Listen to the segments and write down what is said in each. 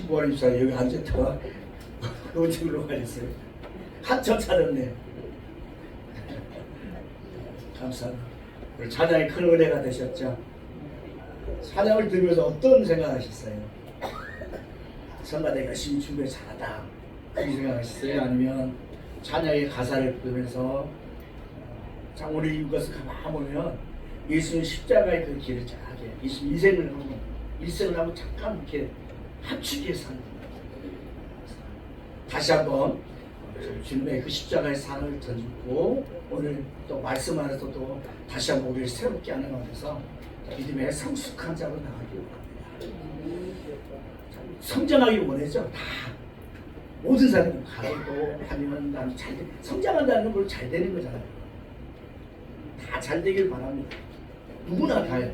신부님 집사 여기 앉았다가 어디로 가셨어요? 한참 찾았네. 감사합니다. 우리 찬양이 큰 은혜가 되셨죠? 찬양을 들으면서 어떤 생각하셨어요? 성가대 열심히 준비 잘하다 그런 생각하셨어요? 아니면 찬양의 가사를 들으면서 자 우리 이것을 가만 보면 예수는 십자가의 그 길을 짜게 예수 일생을 하고 잠깐 이렇게 합치게 사는 다시 한번 주님의 그 십자가의 상을 던지고 오늘 또 말씀 안에서도 다시 한번 우리를 새롭게 하는 가운데서 믿음의 성숙한 자로 나가기 원합니다. 성장하기 원하죠. 다 모든 사람이 가르도 하면 난 잘 성장한다는 건 잘 되는 거잖아요. 다 잘 되길 바랍니다. 누구나 다요.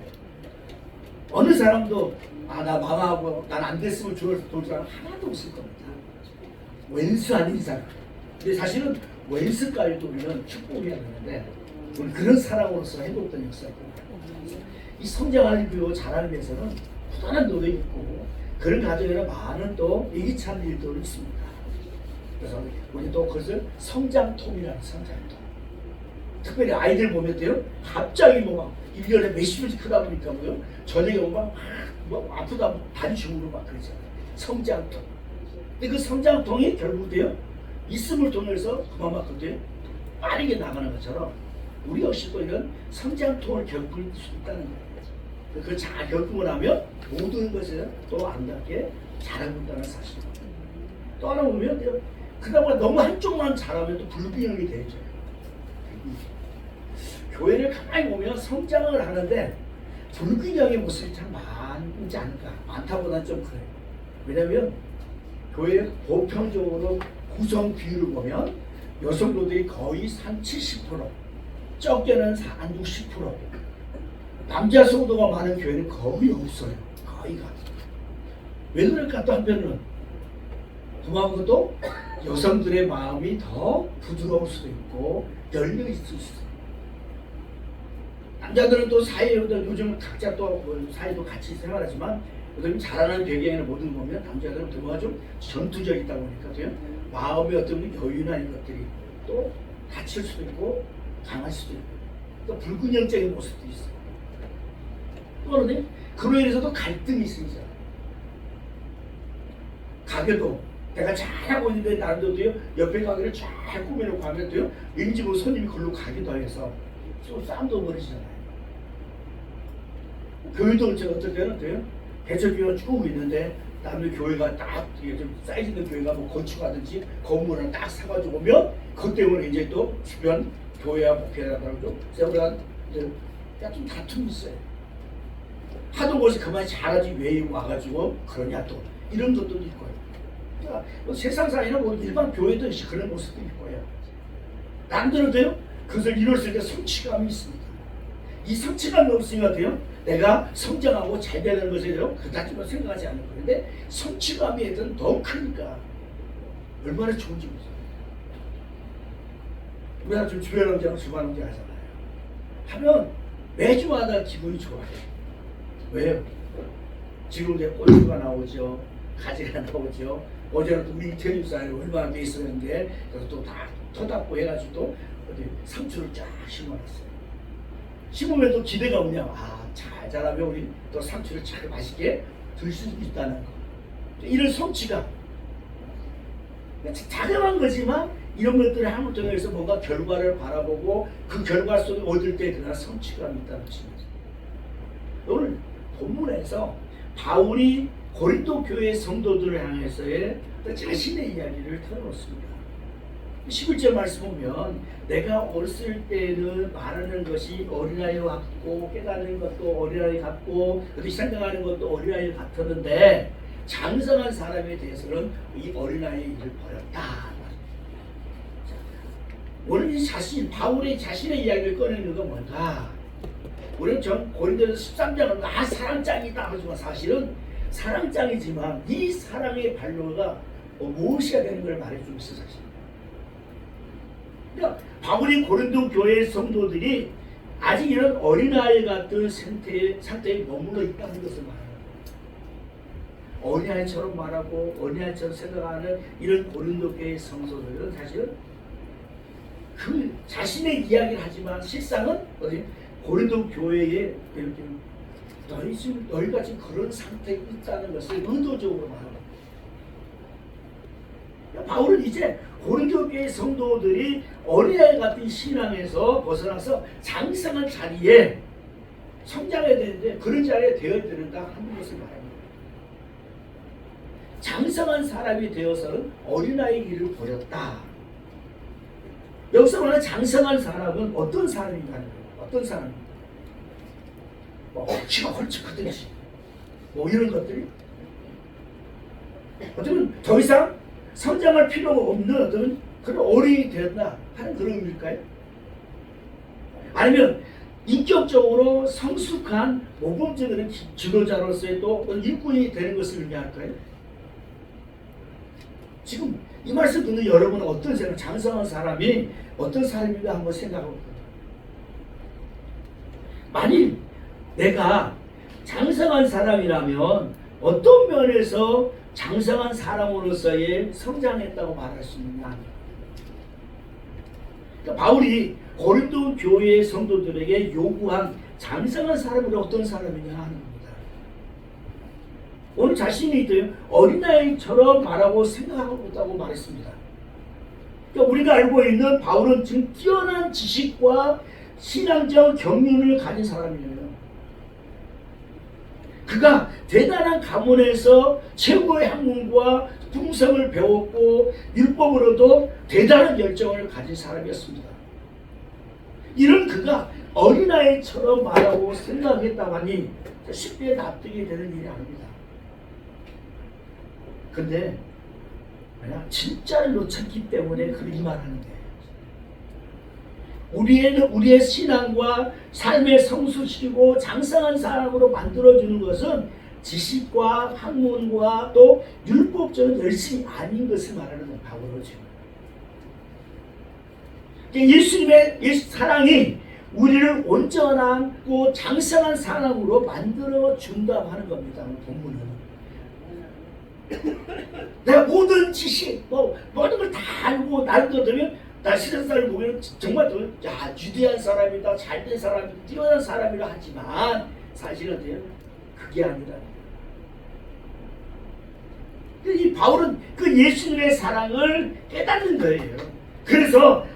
어느 사람도 나 망하고 난 안 됐으면 좋을 사람 하나도 없을 겁니다. 왼수 아닌 이상. 근데 사실은 왼수까지도 우리는 축복해야 되는데 우리 그런 사람으로서 해줬던 역사가 있고 이 성장하는 교육 잘하는 데서는 부단한 노력이 있고 그런 가정에는 많은 또 예기치 일들이 있습니다. 그래서 우리 또 그것을 성장통이라는 성장통. 특별히 아이들 보면 돼요. 갑자기 막 1년에 몇십 년씩 크다 보니까 뭐요. 저녁에 오면 막 아프다 다리 주물고 막 그러잖아요. 성장통. 근데 그 성장통이 결국 돼요. 있음을 통해서 그만큼 돼요. 빠르게 나가는 것처럼 우리 역시 또 이런 성장통을 겪을 수 있다는 거예요. 그걸 잘 겪고 나면 모든 것을 또 아름답게 잘하고 있다는 사실입니다. 또 하나 보면 그다음에 너무 한쪽만 잘하면 또 불균형이 되죠. 교회를 가만히 보면 성장을 하는데 불균형의 모습이 참 많지 않을까. 많다보다는 좀 그래요. 왜냐하면 교회 보편적으로 구성 비율을 보면 여성도들이 거의 한 70%, 적게는 한 60%, 남자 성도가 많은 교회는 거의 없어요. 거의가. 왜 그럴까? 또 한편은 그만큼 여성들의 마음이 더 부드러울 수도 있고 열려 있을 수도 있어요. 남자들은 또 사회에 요즘 각자 또 사회도 같이 생활하지만 요즘 자라는 배경에는 모든 보면 남자들은 뭐가 좀 전투적이다 보니까 돼요. 마음의 어떤 여유나 이런 것들이 또 다칠 수도 있고 강할 수도 있고 또 불균형적인 모습도 있어요. 또 그런데 그로 인해서도 갈등이 있습니다. 가게도 내가 잘하고 있는데 나름대로도요 옆에 가게를 잘 꾸며놓고 하면 돼요 왠지 뭐 손님이 걸로 가기도 해서 또 싸움도 벌이잖아요. 교회도 어떨 때는 돼요 개척교회가 쭉 있는데 남의 교회가 딱 좀 사이즈 있는 교회가 뭐 건축하든지 건물을 딱 사가지고 오면 그것 때문에 이제 또 주변 교회와 목회자들하고 좀 세월한 좀 다툼이 있어요. 하던 것이 그만이 잘하지 왜 와가지고 그러냐 또 이런 것도 있고요. 그러니까 뭐 세상사에는 뭐 일반 교회도 역시 그런 모습도 있고요. 남들은요 그것을 이뤘을 때 성취감이 있습니다. 이 성취감이 없으니까 돼요 내가 성장하고 잘 되는 것에 대해서 그다지만 생각하지 않을 건데 성취감이 일단 더 크니까 얼마나 좋은지 모르겠어요. 우리가 좀 주변 경제하고 주말 경제 하잖아요. 하면 매주마다 기분이 좋아요. 왜요? 지금 이제 꽃주가 나오죠. 가지가 나오죠. 어제는 또 우리 이태리사에 얼마나 돼 있었는데 그래서 또 다 터닫고 해가지고 또 어디 상추를 쫙 심어놨어요. 심으면 또 기대가 뭐냐? 잘 자라면 우리 또 상추를 잘 맛있게 들 수 있다는 거. 이런 성취감. 자그마한 거지만 이런 것들을 함을 통해서 뭔가 결과를 바라보고 그 결과 속에 얻을 때 그런 성취감이 있다는 것입니다. 오늘 본문에서 바울이 고린도 교회 성도들을 향해서의 자신의 이야기를 털어놓습니다. 11절 말씀 보면 내가 어렸을 때는 말하는 것이 어린아이 같고 깨닫는 것도 어린아이 같고 어디 생각하는 것도 어린아이 같았는데 장성한 사람에 대해서는 이 어린아이의 일을 버렸다. 오늘 이 바울의 자신의 이야기를 꺼내는 건 뭔가? 우리는 고린도서 13장은 사랑장이다 하지만 사실은 사랑장이지만 이 사랑의 발로가 무엇이야 되는 걸 말해주고 있어 사실. 그러니까 바울이 고린도 교회 성도들이 아직 이런 어린아이 같은 상태에 머물러 있다는 것을 말합니다. 어린아이처럼 말하고 어린아이처럼 생각하는 이런 고린도 교회 성도들은 사실은 그 자신의 이야기를 하지만 실상은 어디 고린도 교회에 이렇게 너희가 지금 그런 상태에 있다는 것을 의도적으로 말합니다. 바울은 이제 고린도 교회 성도들이 어린아이 같은 신앙에서 벗어나서 장성한 자리에 성장해야 되는데 그런 자리에 되어야 된다 하는 것을 말합니다. 장성한 사람이 되어서는 어린아이 일을 버렸다. 여기서 말하는 장성한 사람은 어떤 사람인가 하는 거예요. 어떤 사람입니까? 키가 헐쭉하든지 이런 것들이 어쩌면 더 이상 성장할 필요가 없는 어떤 그런 어린이 되었다 하는 그런 의미일까요? 아니면 인격적으로 성숙한 모범적인 지도자로서의 또 일꾼이 되는 것을 의미할까요? 지금 이 말씀 듣는 여러분은 어떤 생각, 장성한 사람이 어떤 사람인가 한번 생각해보세요. 만일 내가 장성한 사람이라면 어떤 면에서 장성한 사람으로서의 성장했다고 말할 수 있느냐. 그러니까 바울이 고린도 교회의 성도들에게 요구한 장성한 사람은 어떤 사람이냐 하는 겁니다. 오늘 자신이 어린아이처럼 말하고 생각하고 있다고 말했습니다. 그러니까 우리가 알고 있는 바울은 지금 뛰어난 지식과 신앙적 경륜을 가진 사람이에요. 그가 대단한 가문에서 최고의 학문과 품성을 배웠고 율법으로도 대단한 열정을 가진 사람이었습니다. 이런 그가 어린아이처럼 말하고 생각했다고 하니 쉽게 납득이 되는 일이 아닙니다. 근데 진짜를 놓쳤기 때문에 그렇게 말하는 거예요. 우리의 신앙과 삶의 성숙시키고 장성한 사람으로 만들어주는 것은 지식과 학문과 또 율법적인 열심이 아닌 것을 말하는 건 바울은 지금. 예수님의 사랑이 우리를 온전하고 장성한 사람으로 만들어 준다고 하는 겁니다. 본문은. 내가 모든 지식, 모든 걸 다 알고 나도 되면 나 싫은 사람을 보면 정말 위대한 사람이다, 잘된 사람이다, 뛰어난 사람이라 하지만 사실은 그게 아니라. 이 바울은 그 예수님의 사랑을 깨닫는 거예요. 그래서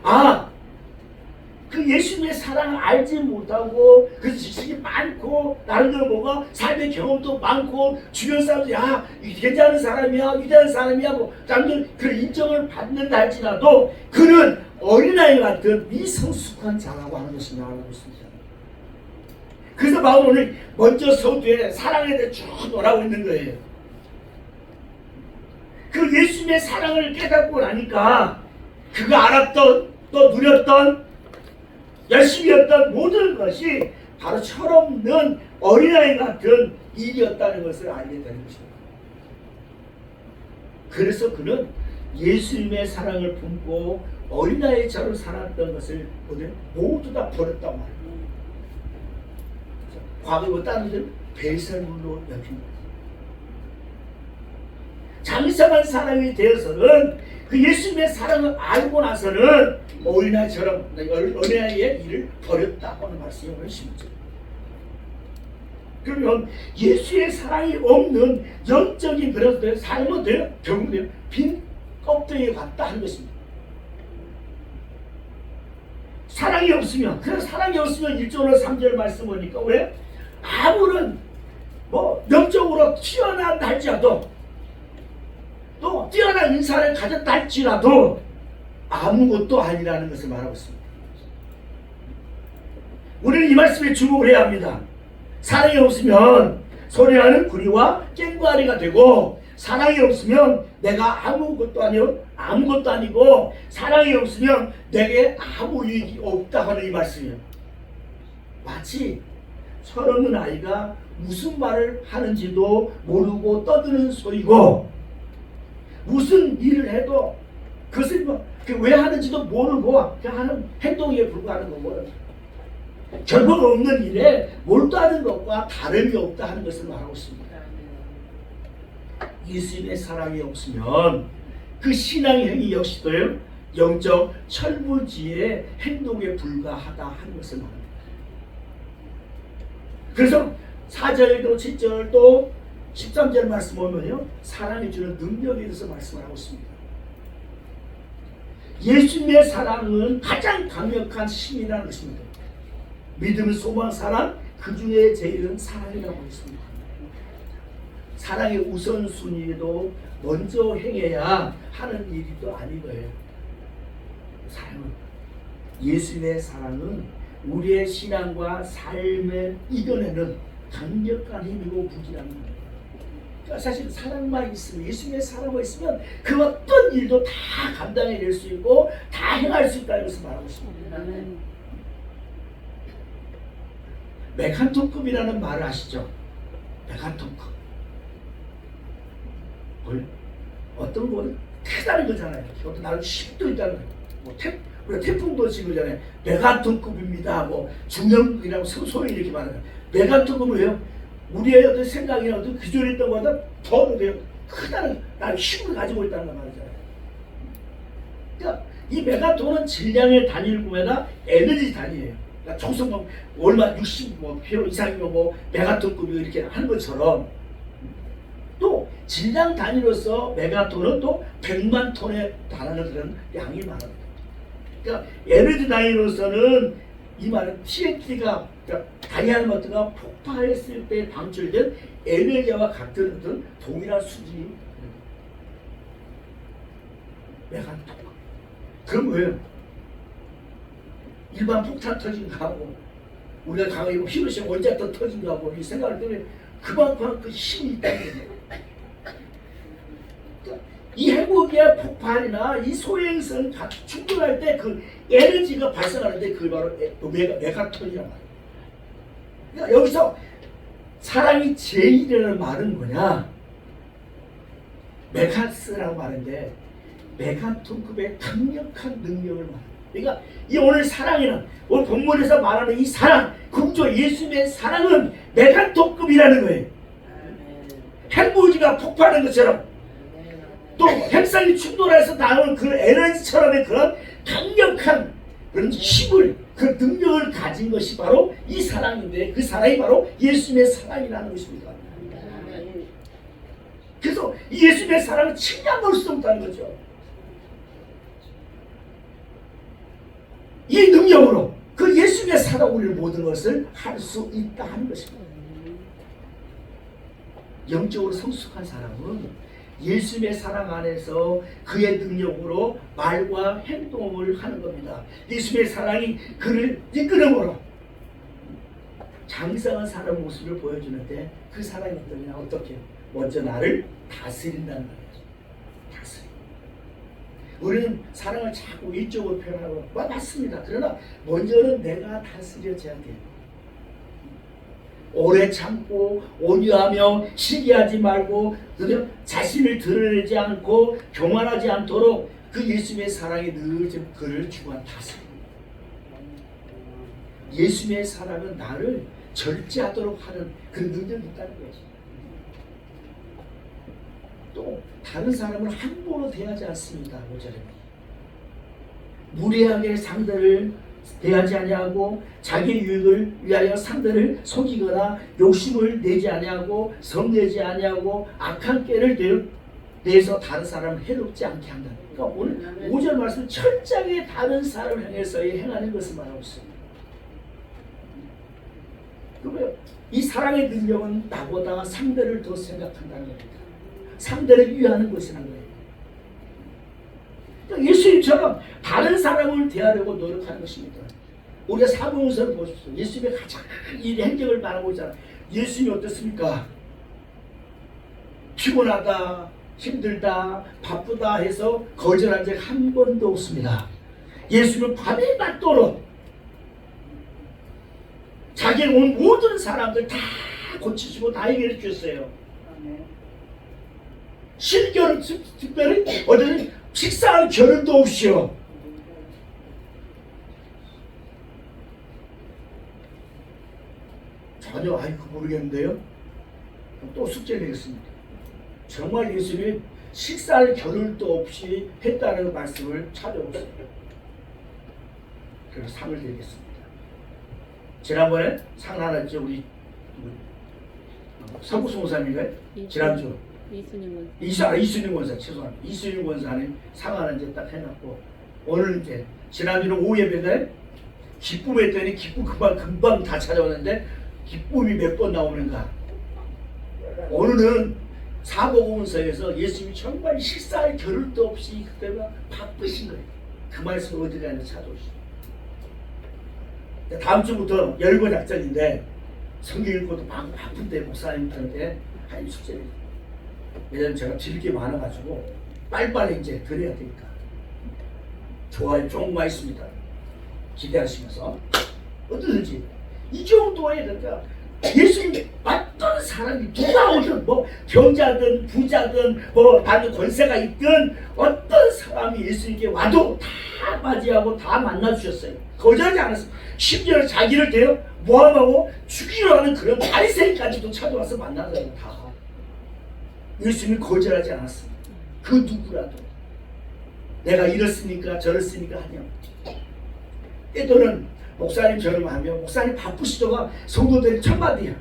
그 예수님의 사랑을 알지 못하고 그 지식이 많고 나름대로 뭐가 삶의 경험도 많고 주변 사람들 괜찮은 사람이야, 위대한 사람이야 남들 그런 인정을 받는다 할지라도 그는 어린아이 같은 미성숙한 자라고 하는 것을 알고 있습니다. 그래서 바울은 오늘 먼저 서두에 사랑에 대해 쭉 놀아오고 있는 거예요. 그 예수님의 사랑을 깨닫고 나니까 그가 알았던 또 누렸던 열심히 했던 모든 것이 바로 철없는 어린아이 같은 일이었다는 것을 알게 되는 것입니다. 그래서 그는 예수님의 사랑을 품고 어린아이처럼 살았던 것을 모두 다 버렸단 말이에요. 과거고 다른 데는 배설물로 여깁니다. 장성한 사람이 되어서는 그 예수님의 사랑을 알고 나서는 어린아이처럼 어린아이의 일을 버렸다고 하는 말씀이 오늘 심죠. 그러면 예수의 사랑이 없는 영적인 그런 삶은 결국 빈 껍데기 같다 하는 것입니다. 사랑이 없으면 1절로 3절 말씀 보니까 왜? 아무런 영적으로 뛰어난다 할지라도 또 뛰어난 인사를 가졌다 할지라도 아무것도 아니라는 것을 말하고 있습니다. 우리는 이 말씀에 주목을 해야 합니다. 사랑이 없으면 소리하는 구리와 깽과리가 되고 사랑이 없으면 내가 아무것도 아니고 사랑이 없으면 내게 아무 이익이 없다 하는 이 말씀이에요. 마치 철없는 아이가 무슨 말을 하는지도 모르고 떠드는 소리고 무슨 일을 해도 그것을 왜 하는지도 모르고 그냥 하는 행동에 불과하는 거고 결국 없는 일에 몰두하는 것과 다름이 없다 하는 것을 말하고 있습니다. 예수님의 사랑이 없으면 그 신앙의 행위 역시도요 영적 철부지의 행동에 불과하다 하는 것을 말합니다. 그래서 4절도 7절 또 13절 말씀 보면요 사랑이 주는 능력에 대해서 말씀을 하고 있습니다. 예수님의 사랑은 가장 강력한 힘이라는 것입니다. 믿음, 소망, 사랑 그 중에 제일은 사랑이라고 했습니다. 사랑의 우선순위도 먼저 행해야 하는 일도 아니고요. 사랑은 예수님의 사랑은 우리의 신앙과 삶을 이겨내는 강력한 힘이고 무기라는 거예요. 그러니까 사실 사랑만 있으면 예수님의 사랑만 있으면 그 어떤 일도 다 감당해낼 수 있고 다 행할 수 있다는 것을 말하고 있습니다. 메가톤급이라는 말을 아시죠? 메가톤급. 어떤 건 크다는 거잖아요. 어떤 나는 힘도 있다는 거예요. 우리가 태풍도 지금 전에 메가톤급입니다. 뭐 중형이라고 소위 이렇게 말하는 메가톤급은 왜요? 우리의 어떤 생각이나 어떤 기존에 있던 것보다 더 크다는 나는 힘을 가지고 있다는 거 말이잖아요. 그러니까 이 메가톤은 질량의 단위를 에너지 단위예요. 그러니까 총성 얼마 60kg 이상이면 메가톤급이 이렇게 하는 것처럼 또 질량 단위로서 메가톤은 또 100만 톤에 달하는 그런 양이 많아요. 그러니까 에너지 단위로서는 이 말은 TNT가 그러니까 다이아몬드 같은 거 폭발했을 때 방출된 에너지와 같은 어떤 동일한 수준이 메가톤. 그럼 왜요? 일반 폭탄 터진 거하고 우리가 강하게 히로시마 원자탄 터진 거하고 이 생각을 때문에 그만큼 그 힘이 있다는 거예요. 이 핵무기의 폭발이나 이 소행성 충돌할 때 그 에너지가 발생하는데 그게 바로 메가톤이란 말이에요. 그러니까 여기서 사랑이 제일이라는 말은 뭐냐? 메가스라고 말하는데 메가톤급의 강력한 능력을 말합니다. 그러니까 이 오늘 사랑이는 오늘 본문에서 말하는 이 사랑, 금조 예수님의 사랑은 메가톤급이라는 거예요. 핵무기가 폭발하는 것처럼 또 핵상이 충돌해서 나오는 그 에너지처럼의 그런 강력한 그런 힘을 그 능력을 가진 것이 바로 이 사랑인데 그 사랑이 바로 예수님의 사랑이라는 것입니다. 그래서 예수님의 사랑은 측량할 수 없다는 거죠. 이 능력으로 그 예수님의 사랑으로 우리는 모든 것을 할 수 있다 하는 것입니다. 영적으로 성숙한 사람은 예수님의 사랑 안에서 그의 능력으로 말과 행동을 하는 겁니다. 예수님의 사랑이 그를 이끌음으로 장성한 사람 모습을 보여주는데 그 사랑이 어떻게 먼저 나를 다스린다는 거예요. 다스림. 우리는 사랑을 자꾸 이쪽으로 표현하고 맞습니다. 그러나 먼저는 내가 다스려져야 돼요. 오래 참고 온유하며 시기하지 말고 자신을 드러내지 않고 교만하지 않도록 그 예수님의 사랑이 늘 그를 주관 다스립니다. 예수님의 사랑은 나를 절제하도록 하는 그 능력이 있다는 거죠. 또 다른 사람을 함부로 대하지 않습니다. 5절에 무례하게 상대를 대하지 아니하고 자기 유익을 위하여 상대를 속이거나 욕심을 내지 아니하고 성내지 아니하고 악한 꾀를 내서 다른 사람을 해롭지 않게 한다. 그러니까 오늘 5절 말씀 철저하게 다른 사람을 향해서 행하는 것을 말하고 있습니다. 그러면 이 사랑의 능력은 나보다 상대를 더 생각한다는 겁니다. 상대를 위하는 것이라는 거예요. 예수님처럼 다른 사람을 대하려고 노력하는 것입니다. 우리가 사도행전을 보십시오. 예수님의 가장 이 행적을 말하고 있잖아요. 예수님이 어떻습니까? 피곤하다, 힘들다, 바쁘다 해서 거절한 적 한 번도 없습니다. 예수님은 밤에 낮도록 자기의 온 모든 사람들 다 고치시고 다 해결해 주셨어요. 실결은 특별히 어제는 식사할 겨를도 없이요. 전혀 아이고 모르겠는데요. 또 숙제 내겠습니다. 정말 예수님이 식사를 겨를도 없이 했다는 말씀을 찾아오세요. 그래서 상을 드리겠습니다. 지난번에 상 하나 줬죠. 우리 서구수 목사님인가요? 지난주 이순임 권사 죄송합니다. 이순임 권사님 상 하나 이제 딱 해놨고, 오늘 이제 지난주는 오후 예배에 기쁨 했더니 기쁨 금방 다 찾아오는데 기쁨이 몇 번 나오는가. 오늘은 사복음서에서 예수님이 정말 식사할 겨를도 없이 그때가 바쁘신 거예요. 그 말씀 어디 가는지 찾아오시죠. 다음 주부터 열거 작전인데 성경 읽고도 바쁜데 목사님들한테 한 숙제를, 왜냐면 제가 드릴 게 많아가지고 빨리빨리 이제 드려야 되니까. 좋아요 조금만 있습니다. 기대하시면서 어떠든지 이 정도에 그러니까 예수님이 어떤 사람이 누가 오든 뭐 병자든 부자든 뭐 다른 권세가 있든 어떤 사람이 예수님께 와도 다 맞이하고 다 만나주셨어요. 거절하지 않았어요. 심지어 자기를 대여 모함하고 죽이려 하는 그런 바리새인까지도 찾아와서 만나서요. 다 예수님이 거절하지 않았습니다. 그 누구라도 내가 이렇습니까 저렇습니까 하냐. 때도는 목사님처럼 하면 목사님 바쁘시죠가 성도들이 첫마디야.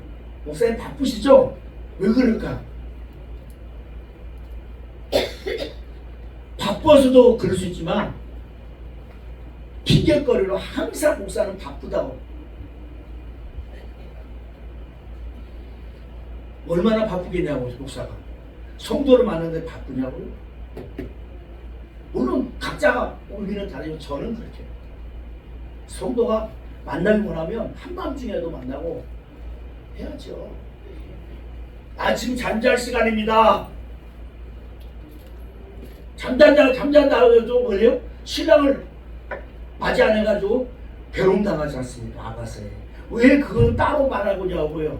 목사님 바쁘시죠? 왜 그럴까? 바빠서도 그럴 수 있지만 핑계거리로 항상 목사는 바쁘다고. 얼마나 바쁘겠냐고 목사가. 성도를 만나는데 바쁘냐고요? 물론 각자가 의미는 다르지만 저는 그렇게 해요. 성도가 만나기 원하면 한밤중에도 만나고 해야죠. 아침 잠잘 시간입니다. 잠잔다 해도 뭐래요? 신랑을 맞이 안 해가지고 괴로움당하지 않습니까? 아가서에. 왜 그걸 따로 말하고냐고요.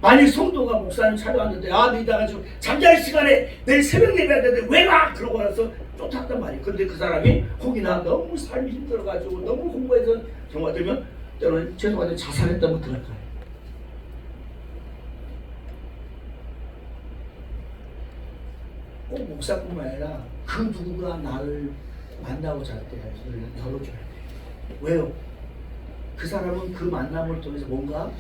만약 성도가 목사님 찾아왔는데 너희다가 지금 잠잘 시간에 내일 새벽 예배해야 되는데 왜 와? 그러고 나서 쫓았단 말이에요. 근데 그 사람이 혹이나 너무 삶이 힘들어가지고 너무 공부해서 정말 되면 때로는 죄송한데 자살했다고 들을까요? 꼭 목사뿐만 아니라 그 누구가 나를 만나고자 할 때 열어줘야 돼요. 왜요? 그 사람은 그 만남을 통해서 뭔가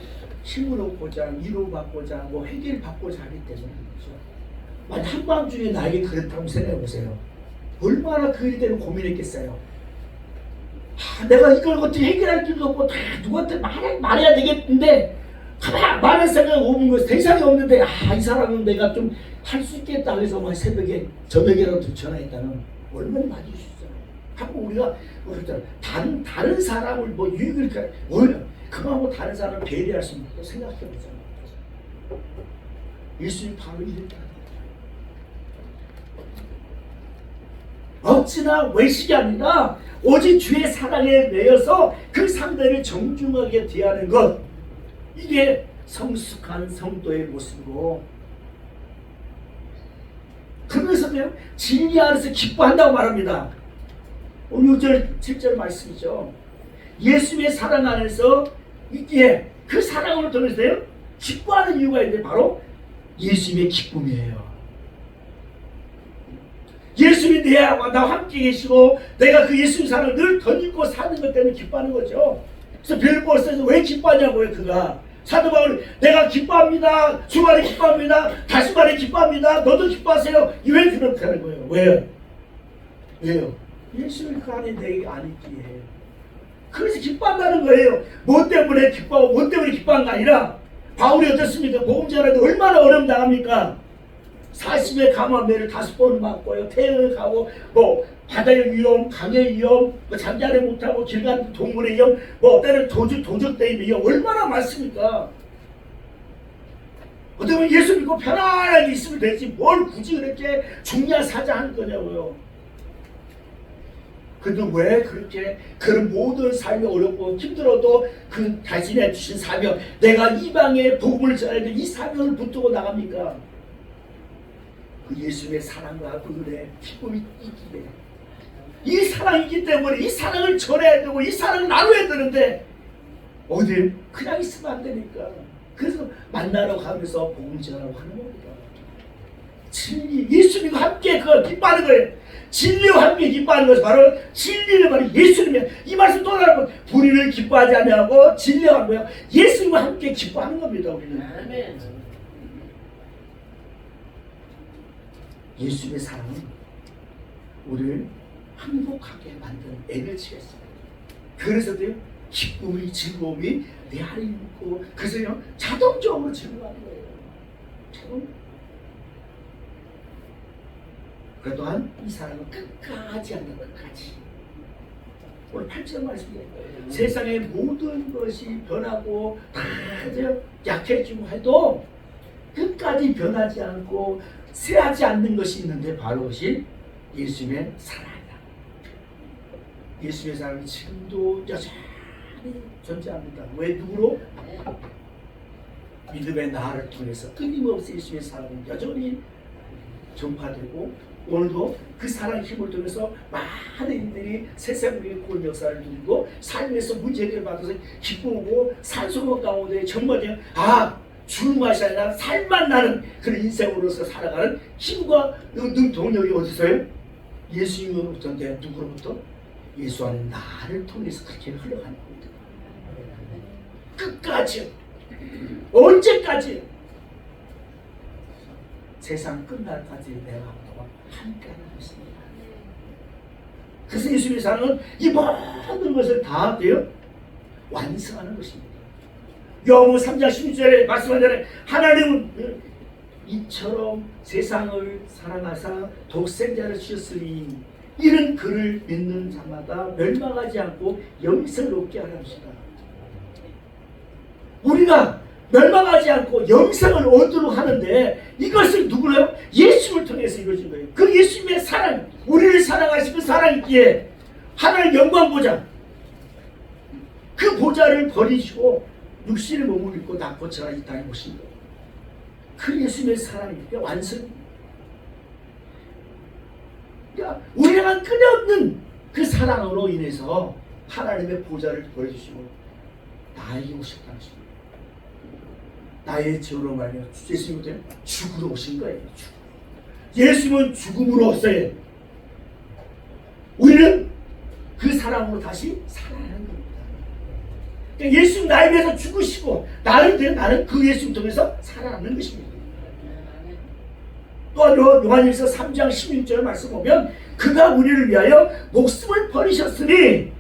힘을 얻고자 위로받고자 뭐 해결을 받고자 하기 때문에 그렇죠. 만약 한밤중에 나에게 그렇다고 생각해보세요. 얼마나 그 일 때문에 고민했겠어요. 내가 이걸 어떻게 해결할 길도 없고 다 누구한테 말해야 되겠는데 가만 말할 생각 없는 거예요. 대상이 없는데 이 사람은 내가 좀 할 수 있겠다 그래서 막 새벽에 저녁이라도 전화했다는 얼마나 맞을 수 있잖아요. 한번 우리가 다른 사람을 뭐 유익을 그만하고 다른 사람을 배려할 수 있는 거 생각해보잖아요. 예수님 바로 이랬다. 어찌나 외식이 아니라 오직 주의 사랑에 매여서 그 상대를 정중하게 대하는 것, 이게 성숙한 성도의 모습이고, 그러면서도요 진리 안에서 기뻐한다고 말합니다. 오늘 6절 7절 말씀이죠. 예수님의 사랑 안에서 있기에 그 사랑을 통해서요 기뻐하는 이유가 있는데 바로 예수님의 기쁨이에요. 예수님이 나와 함께 계시고 내가 그 예수님 사랑을 늘 덧입고 사는 것 때문에 기뻐하는 거죠. 그래서 빌립보서에서 왜 기뻐하냐고요. 그가 사도 바울이 내가 기뻐합니다. 주말에 기뻐합니다. 다시말에 기뻐합니다. 너도 기뻐하세요. 왜 그렇게 하는 거예요? 왜요? 예수님 그 안에 내 안에 있기에 그래서 기뻐한다는 거예요. 뭐 때문에 기뻐하고 뭐 때문에 기뻐한 게 아니라 바울이 어떻습니까? 복음 전할 때 얼마나 어려움 당합니까? 40의 감화매를 5번 맞고요. 태형을 가고 뭐 바다의 위험, 강의 위험, 뭐 잠자리 못하고 길 가는 동물의 위험, 뭐 때는 도적대의 위험 얼마나 많습니까? 어떻게 보면 예수 믿고 편안하게 있으면 되지 뭘 굳이 그렇게 중야사자하는 거냐고요. 근데 왜 그렇게 그런 모든 삶이 어렵고 힘들어도 그 자신의 주신 사명, 내가 이방의 복음을 전해야 돼 이 사명을 붙들고 나갑니까? 그 예수님의 사랑과 그 은혜, 기쁨이 있기에 이 사랑이 있기 때문에 이 사랑을 전해야 되고 이 사랑을 나눠야 되는데 어디 그냥 있으면 안 되니까 그래서 만나러 가면서 복음 전하라고 하는 겁니다. 진리, 예수님과 함께 그걸 기뻐하는 거예요. 진리와 함께 기뻐하는 것이 바로 진리를 말해 예수님이야. 이 말씀 또 하나 불의를 기뻐하지 아니하고 진리와 함께 예수님과 함께 기뻐하는 겁니다. 우리는. 아멘. 예수님의 사랑은 우리를 행복하게 만드는 에너지가 있어요. 그래서도요, 기쁨이, 즐거움이 내 안에 있고, 그래서요, 자동적으로 즐거워하는 거예요. 자동. 그 또한 이 사랑은 끝까지 한다, 끝까지. 오늘 8절 말씀이에요. 세상의 모든 것이 변하고 다 약해지고 해도 끝까지 변하지 않고 쇠하지 않는 것이 있는데 바로 그것이 예수님의 사랑이다. 예수님의 사랑이 지금도 여전히 존재합니다. 왜 누구로? 믿음의 나를 통해서 끊임없이 예수님의 사랑은 여전히 전파되고 오늘도 그 사랑의 힘을 통해서 많은 이들이 세상의 구원 역사를 누리고 삶에서 문제 해결을 받아서 기쁘고 산소문 가운데 정말 죽는 것이 아니라 살만 나는 그런 인생으로서 살아가는 힘과 동력이 어디서요? 예수님으로부터인데 누구로부터? 예수 안에 나를 통해서 그렇게 흘러가는 겁니다. 끝까지 언제까지? 세상 끝날까지 내가 너와 함께하는 것입니다. 그래서 예수님의 사랑은 이 모든 것을 다 돼요 완성하는 것입니다. 요한복음 3장 16절에 말씀한 대로 하나님은 이처럼 세상을 사랑하사 독생자를 주셨으니 이는 그를 믿는 자마다 멸망하지 않고 영생을 얻게 하려 합시다. 우리가 멸망하지 않고 영생을 얻도록 하는데 이것을 누구로요? 예수를 통해서 이루어진 거예요. 그 예수님의 사랑, 우리를 사랑하신 그 사랑이기에 하나님 영광 보좌, 그 보좌를 버리시고 육신의 몸을 입고 낳고 제가 이 땅에 오신 거예요. 그 예수님의 사랑이니까 완성. 그러니까 우리가 끊임없는 그 사랑으로 인해서 하나님의 보좌를 버려주시고 나에게 오셨다는 것입니다. 나의 죄로 말이야 예수님은 죽으러 오신 거예요. 예수님은 죽음으로 왔어요. 우리는 그 사랑으로 다시 살아나는 겁니다. 그러니까 예수님 나에 위해서 죽으시고 나는 그 예수님 통해서 살아나는 것입니다. 또한 요한일서 3장 16절 말씀 보면 그가 우리를 위하여 목숨을 버리셨으니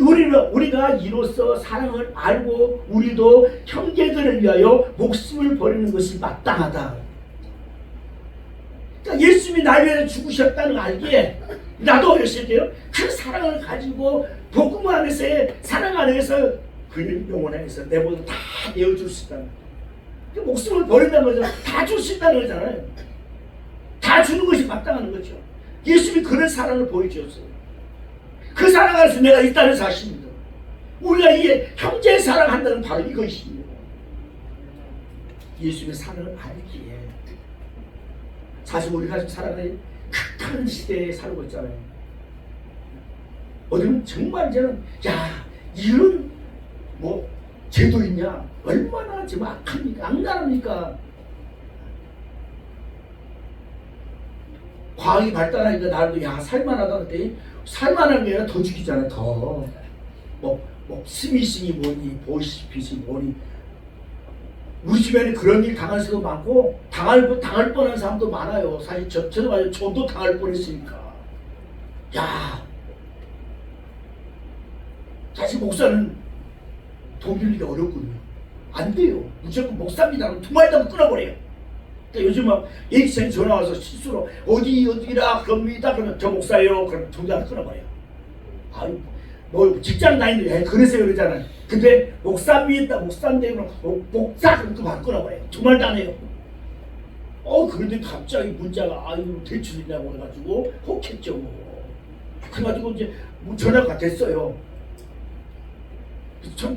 우리가 이로써 사랑을 알고 우리도 형제들을 위하여 목숨을 버리는 것이 마땅하다. 그러니까 예수님이 나를 위해서 죽으셨다는 걸 알기에 나도 열심히요 그 사랑을 가지고 복음 안에서의 사랑 안에서 그 영혼 안에서 내 모든 다 내어줄 수 있다는 거예요. 목숨을 버린다는 거죠. 다 줄 수 있다는 거잖아요. 다 주는 것이 마땅한 거죠. 예수님이 그런 사랑을 보여주었어요. 그 사랑 안에서 내가 있다는 사실입니다. 우리가 이게 형제 사랑한다는 바로 이것입니다. 예수님의 사랑을 알기에 사실 우리가 지금 살아가는 극한 시대에 살고 있잖아요. 어디는 정말 이제는 이런 제도 있냐? 얼마나 지금 악합니까? 악랄합니까? 과학이 발달하니까 나도 살만하다 그랬더니 살만한 게 아니라 더 죽이잖아요. 더 스미싱이 뭐니 보이스피싱이 뭐니 우리 주변에 그런 일 당할 수도 많고 당할 뻔한 사람도 많아요. 사실 저도 말이에요. 저도 당할 뻔했으니까. 사실 목사는 돈 빌리기 어렵거든요. 안 돼요. 무조건 목사입니다. 그럼 두 마리 다 끊어버려요. 요즘 막 예기장에 전화 와서 실수로 어디라 그럽니다. 그러면 저 목사예요. 그럼 전화 끊어버려요. 직장 다니는데 그러세요 그러잖아요. 근데 목사입니다. 목사인데 그럼 목사 그럼 또 막 끊어버려요. 정말 안 해요. 그런데 갑자기 문자가 대출이냐고 해가지고 혹했죠. 그래가지고 이제 전화가 됐어요.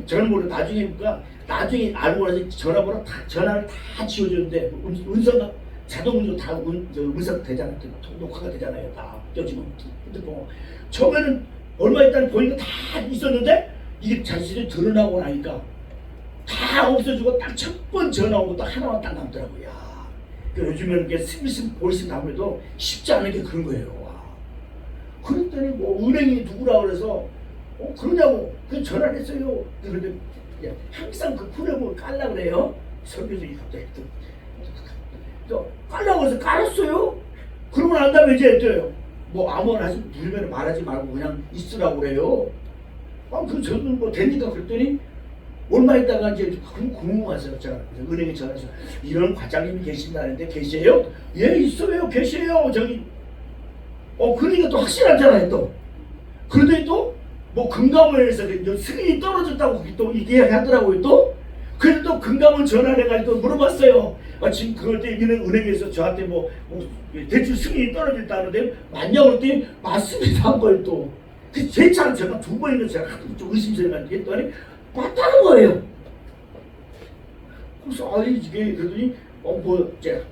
저는 모르고 나중에 알고 나서 전화를 다 지워줬는데 음성 자동 다 음성 되잖아요. 녹화가 되잖아요. 다 껴지면 핸드폰. 처음에는 얼마 있다 보니까 다 있었는데 이게 자신이 드러나고 나니까 다 없어지고 딱 첫 번 전화 오고 딱 하나만 딱 남더라고요. 요즘에는 이게 스미스 보이스 나무에도 쉽지 않은 게 그런 거예요. 와. 그랬더니 뭐 은행이 누구라 그래서 그러냐고 그 전화를 했어요. 그런데 항상 그 프레임을 깔라 그래요. 설교들이 갑자기 또 깔라고 해서 깔았어요. 그러고 난 다음에 이제 뭐 아무나 하지 누르면 말하지 말고 그냥 있으라고 그래요. 저는 뭐 되니까 그랬더니 얼마 있다가 이제 궁금해서 제가 은행에 전화해서 이런 과장님이 계신다는데 계세요? 예 있어요 계세요 저기 그러니까 또 확실하잖아요 또. 그런데 또 뭐 금감원에서 승인이 떨어졌다고 또 얘기하더라고요 또. 그래서 또 금감원 전화를 해가지고 또 물어봤어요. 지금 그럴 때 은행에서 저한테 뭐 대출 승인이 떨어졌다는데 맞냐고 그랬더니 맞습니다 한 걸 또. 그 제 차는 제가 2번이나 제가 좀 의심스러워 했더니 맞다는 거예요. 그래서 이게 그러더니 뭐 이제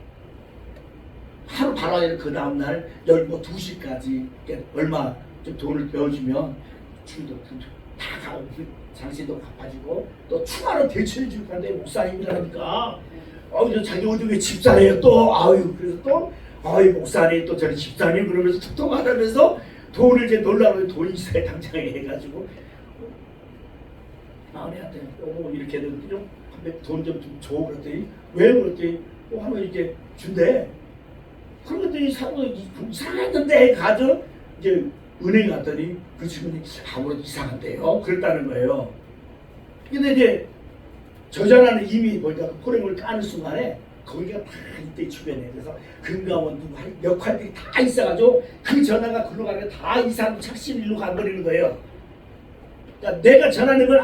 하루 바라야 그 다음날 2시까지 얼마 좀 돈을 넣어주면 주도 다 가고 장신도 갚아주고 또 추가로 대출해 줄 건데 목사님이라니까 자기 어중에 집사예요 또. 그래서 또 목사님 또 저는 집사님 그러면서 툭툭하면서 돈을 이제 놀라면 돈이 있어야 당장에 해가지고 아내한테 이렇게 돈 좀 줘 그랬더니 왜 그랬더니 하면 이렇게 준대. 그러더니 이상했는데 가서 이제 은행 갔더니 그 친구는 아무래도 이상한데요 그랬다는 거예요. 근데 이제 저 전화는 이미 보니까 포렘을 까는 순간에 거기가 다 이때 주변에 그래서 금감원 누구 할 역할들이 다 있어가지고 그 전화가 글로 가니까 다 이 사람 착신일로 가버리는 거예요. 그러니까 내가 전하는 걸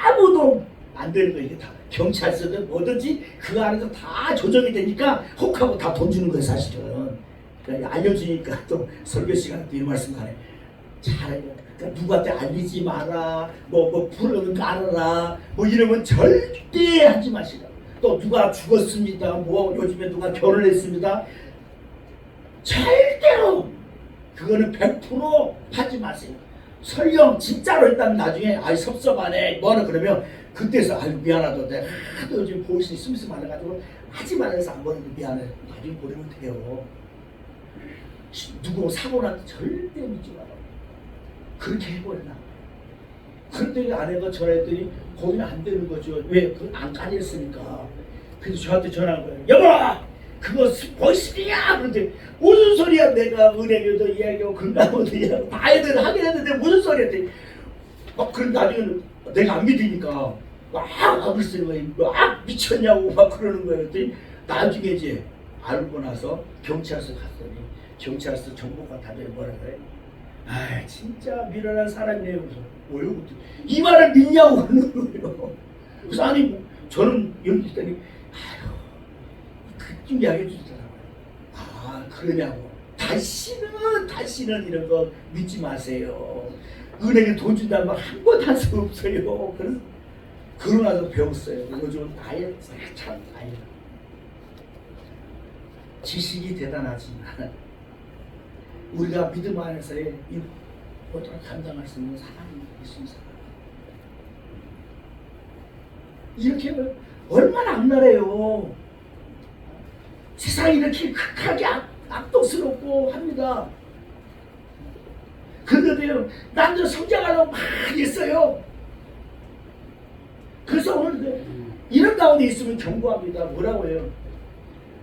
아무도 안 되는 거예요. 이게 다 경찰서든 뭐든지 그 안에서 다 조정이 되니까 혹하고 다 돈 주는 거예요 사실은. 그러니까 알려주니까 또 설교 시간에 또 이 말씀하네. 잘 그러니까 누구한테 알리지 마라. 뭐 불을 깔아라. 뭐 이러면 절대 하지 마시라. 또 누가 죽었습니다. 뭐 요즘에 누가 결혼했습니다. 절대로 그거는 100% 하지 마세요. 설령 진짜로 했다면 나중에 섭섭하네 뭐하나 그러면 그때서 미안하다 내가 하도 요즘 보이스 스미스 많아가지고 하지 말아서 안 보는데 미안해 나중에 보내면 돼요. 누구 사고 나도 절대 믿지 마라. 그렇게 해버리나. 그랬더니 아내가 전화했더니 거기는 안 되는 거죠. 왜? 그건 안 깔렸으니까. 그래서 저한테 전화한 거예요. 여보! 그거 보이스피야! 그런데 무슨 소리야? 내가 은행에도 이야기하고 금감원도 이야기하고 다 애들 하긴 했는데 무슨 소리야? 했더니 그런 나중에 내가 안 믿으니까 막 악을 쓰는 거예요. 막 미쳤냐고 막 그러는 거예요. 그랬더니 나중에 이제 알고 나서 경찰서 갔더니 경찰서 정보관 다들 뭐라 그래? 진짜 미련한 사람이네요. 그래서 뭐요? 이 말을 믿냐고 그러는 거예요. 그래서 아니 저는 여기 있더니 그좀 이야기해 주시더라고요. 그러냐고. 다시는 이런 거 믿지 마세요. 은행에 돈 준다는 말 한 번 한 수 없어요. 그래서 그러고 나서 배웠어요. 요즘 아예 참 아예 지식이 대단하지만 우리가 믿음 안에서의 이 고통을 감당할 수 있는 사람이 있습니다. 이렇게 얼마나 악랄해요. 세상이 이렇게 극하게 악독스럽고 합니다. 그런데요, 남들 성장하려고 막 했어요. 그래서 오늘 이런 가운데 있으면 경고합니다. 뭐라고 해요?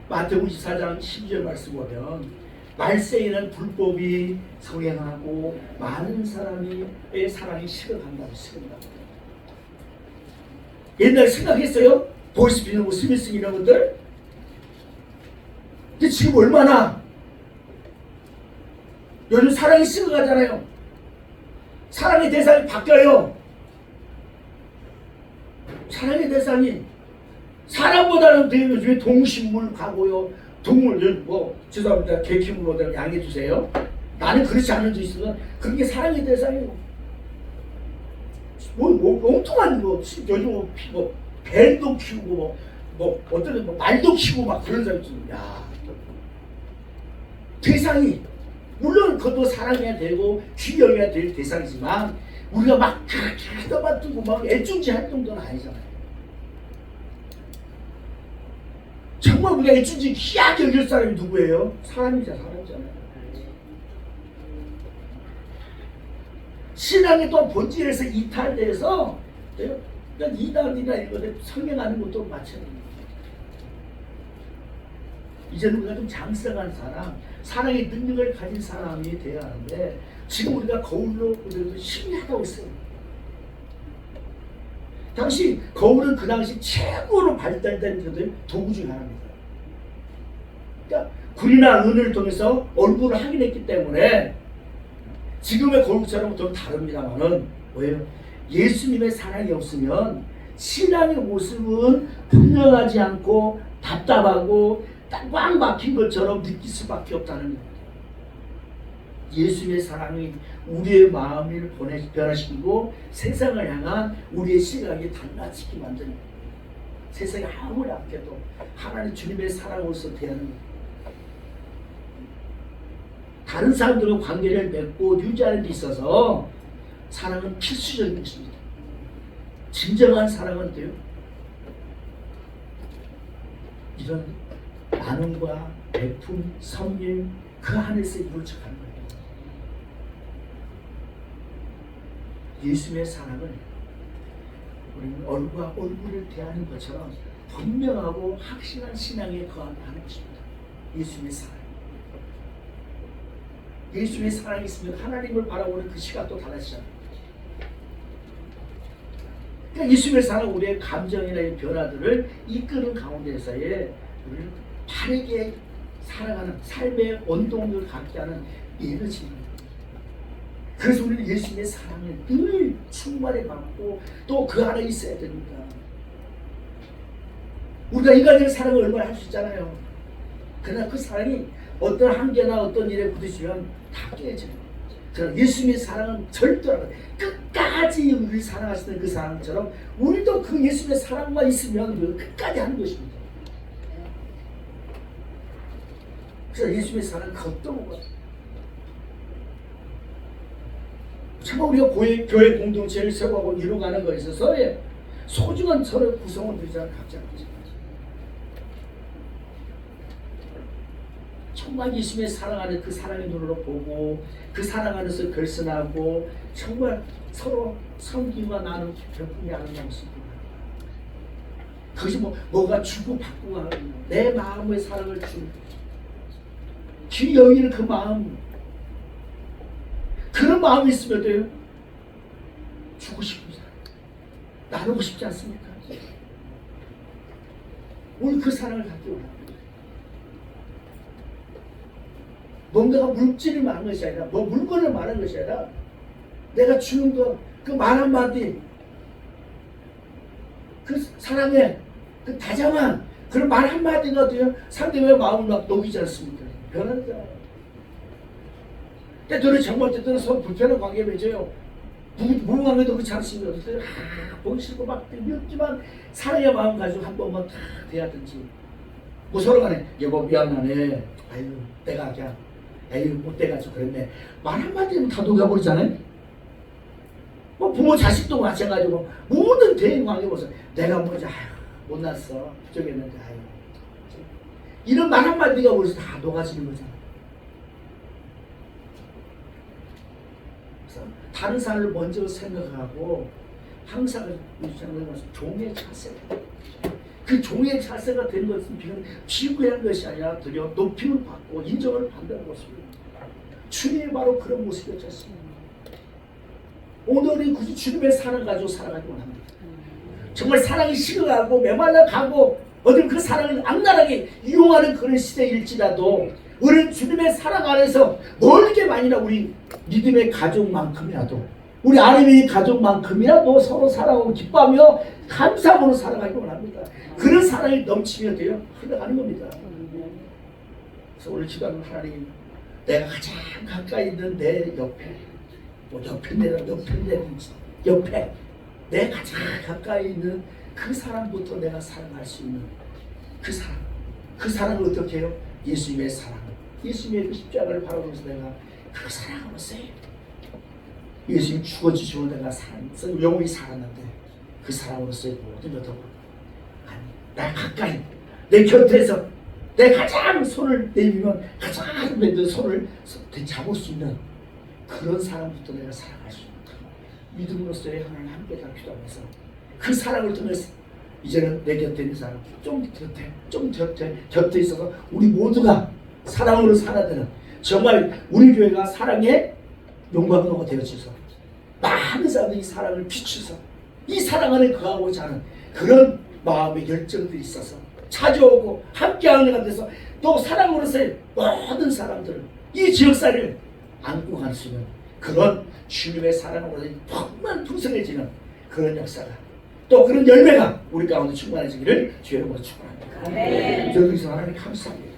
마태복음 24장 12절 말씀 보면 말세에는 불법이 성행하고 많은 사람의 사랑이 식어간다고. 옛날에 생각했어요? 보이스피는 스미스 이런 것들? 근데 지금 얼마나 요즘 사랑이 식어가잖아요. 사랑의 대상이 바뀌어요. 사랑의 대상이 사람보다는 요즘에 동식물 가고요. 동물 뭐 죄송합니다. 개 키우는 거들 양해해 주세요. 나는 그렇지 않은 줄 있으면 그게 사랑의 대상이에요. 뭐 엉뚱한 거 요즘 뭐 뱀도 키우고 뭐 어떤 뭐 말도 키우고 막 그런 사람이 있어요. 야 대상이 물론 그것도 사랑해야 되고 귀여워야 될 대상이지만 우리가 막 하다만 두고 막 애중지 할 정도는 아니잖아요. 정말 우리가 애준지 귀하게 여길 사람이 누구예요? 사람이잖아요. 신앙의 또 본질에서 이탈돼서 이단이나 이거를 성행하는 것도 마찬가지입니다. 이제는 우리가 좀 장성한 사람, 사랑의 능력을 가진 사람이 되어야 하는데 지금 우리가 거울로 우리도 희미하다고 했어요. 당시 거울은 그 당시 최고로 발달된 도구 중 하나입니다. 그러니까 굴이나 은을 통해서 얼굴을 확인했기 때문에 지금의 거울처럼 좀 다릅니다만은 뭐예요? 예수님의 사랑이 없으면 신앙의 모습은 분명하지 않고 답답하고 꽉 막힌 것처럼 느낄 수밖에 없다는 겁니다. 예수님의 사랑이 우리의 마음을 변화시키고 세상을 향한 우리의 시각이 달라지게 만듭니다. 세상이 아무리 아껴도 하나님 주님의 사랑으로서 대하는 겁니다. 다른 사람들과 관계를 맺고 유지하는 데 있어서 사랑은 필수적인 것입니다. 진정한 사랑은 돼요. 이런 나눔과 배품, 섬김 그 안에서 이루어져 가는 거예요. 예수님의 사랑을 우리는 얼굴과 얼굴을 대하는 것처럼 분명하고 확실한 신앙에 거하는 것입니다. 예수님의 사랑. 예수님의 사랑이 있으면 하나님을 바라보는 그 시각도 달라지잖아요. 그러니까 예수님의 사랑 우리의 감정이나 변화들을 이끄는 가운데서의 우리를 바르게 살아가는 삶의 원동력을 갖게 하는 에너지입니다. 그래서 우리는 예수님의 사랑에 늘 충만해 갖고 또 그 안에 있어야 됩니다. 우리가 인간의 사랑을 얼마나 할 수 있잖아요. 그러나 그 사랑이 어떤 한계나 어떤 일에 부딪히면 다 깨져요. 그러나 예수님의 사랑은 절대로 끝까지 우리 사랑하시는 그 사랑처럼 우리도 그 예수님의 사랑만 있으면 끝까지 하는 것입니다. 그래서 예수님의 사랑은 겉도는 거예요. 정말 우리가 교회 공동체를 세우고 이루어가는 것에 있어서 소중한 서로의 구성원 되자 각자 정말 예수님의 사랑 안에 그 사랑의 눈으로 보고 그 사랑 안에서 결선하고 정말 서로 섬기와 나누는 배품이 아름다운 모습입니다. 그것이 뭐가 주고 받고 하는 내 마음의 사랑을 주는 길 여기는 그 마음, 그런 마음이 있으면 돼요. 주고 싶습니다. 나누고 싶지 않습니까? 오늘 그 사랑을 갖기 원합니다. 뭔가가 물질을 말하는 것이 아니라 물건을 말하는 것이 아니라 내가 주는 것, 그 말 한마디, 그 사랑의 그 다정한 그런 말 한마디가 돼요. 상대방의 마음을 막 녹이지 않습니까? 변하잖아요. 때때로 정말 때때로 서로 불편한 관계 맺어요. 무관계도 그렇지 않습니까? 보기 싫고 막 미웠지만 사랑의 마음 가지고 한 번만 다 대하든지 뭐 서로 간에 여보 미안하네. 아유 내가 그냥 에휴 못돼가지고 그랬네. 말 한마디면 다 녹아버리잖아요. 뭐 부모 자식도 마찬가지고 모든 대인 관계 보세요. 내가 뭐지 아유 못났어 저기 했는데 아유 이런 말 한마디가 벌써 다 녹아지는 거잖아. 그래서 다른 사람을 먼저 생각하고 항상 종의 자세, 그 종의 자세가 된 것은 비구한 것이 아니라 드려 높임을 받고 인정을 받는 모습입니다. 주님이 바로 그런 모습이었습니다. 오늘은 굳이 주님의 사랑 가지고 살아가기 원합니다. 정말 사랑이 식어가고 메말라 가고 어떤 그 사랑을 악랄하게 이용하는 그런 시대일지라도 우리는 주님의 사랑 안에서 멀게 만이나 우리 믿음의 가족만큼이라도 우리 아름이 가족만큼이라도 서로 사랑하고 기뻐하며 감사함으로 살아가기 원합니다. 그런 사랑이 넘치면 돼요. 흘러가는 겁니다. 그래서 오늘 기도하는 하나님, 내가 가장 가까이 있는 내 옆에, 옆에 내 가장 가까이 있는 그 사람부터 내가 사랑할 수 있는 그 사랑을 어떻게 해요? 예수님의 사랑, 예수님의 그 십자가를 바라보면서 내가 그 사랑으로 써요. 예수님 죽어주시고 내가 영원히 살았는데 그 사랑으로서의 모든 것도 아니 나 가까이 내 곁에서 내 가장 손을 내밀면 가장 내 손을 잡을 수 있는 그런 사람부터 내가 살아갈 수 있는 믿음으로서의 하나님 함께 기도하면서 그 사랑을 통해서 이제는 내 곁에 있는 사람 좀 곁에 있어서 우리 모두가 사랑으로 살아야 되는 정말 우리 교회가 사랑의 용광로가 되어져서 많은 사람들이 이 사랑을 비추서 이 사랑 안에 거하고자 하는 그런 마음의 열정들이 있어서 찾아오고 함께하는 가운데서 또 사랑으로서의 모든 사람들을 이 지역사회를 안고 갈 수 있는 그런 주님의 사랑으로 정말 풍성해지는 그런 역사가 또 그런 열매가 우리 가운데 충만해지기를 주의 이름으로 축원합니다. 저도 여기서 하나님 감사합니다.